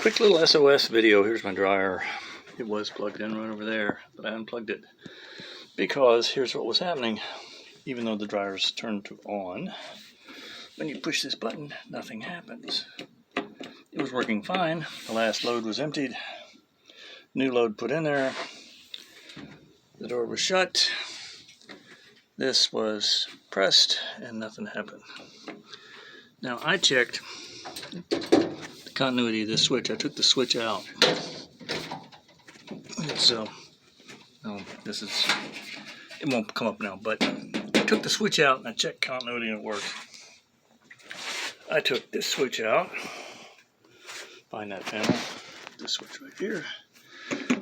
Quick little SOS video. Here's my dryer. It was plugged in right over there, but I unplugged it because here's what was happening. Even though the dryer's turned on, when you push this button, nothing happens. It was working fine. The last load was emptied. New load put in there. The door was shut. This was pressed and nothing happened. Now I checked the continuity of this switch. I took the switch out. So, no, it won't come up now, but I took the switch out and I checked continuity and it worked. I took this switch out, find that panel, this switch right here,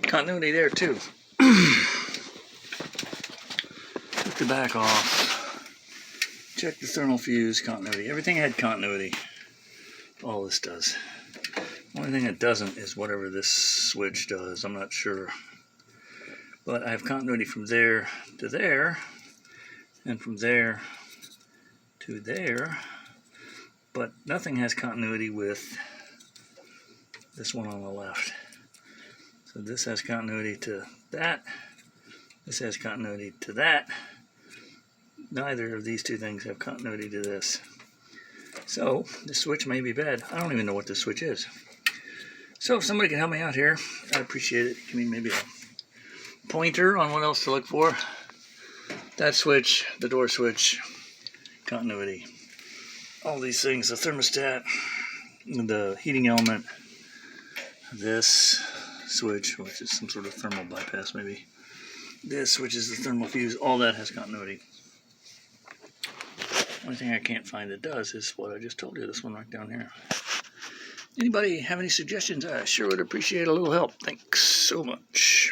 continuity there too. Took the back off, checked the thermal fuse, continuity, everything had continuity. All this does. The only thing it doesn't is whatever this switch does. I'm not sure. But I have continuity from there to there, and from there to there, but nothing has continuity with this one on the left. So this has continuity to that. This has continuity to that. Neither of these two things have continuity to this. So this switch may be bad. I don't even know what this switch is. So if somebody can help me out here, I'd appreciate it. Give me maybe a pointer on what else to look for. That switch, the door switch, continuity. All these things, the thermostat, the heating element, this switch, which is some sort of thermal bypass maybe. This, which is the thermal fuse, all that has continuity. Only thing I can't find that does is what I just told you, this one right down here. Anybody have any suggestions? I sure would appreciate a little help. Thanks so much.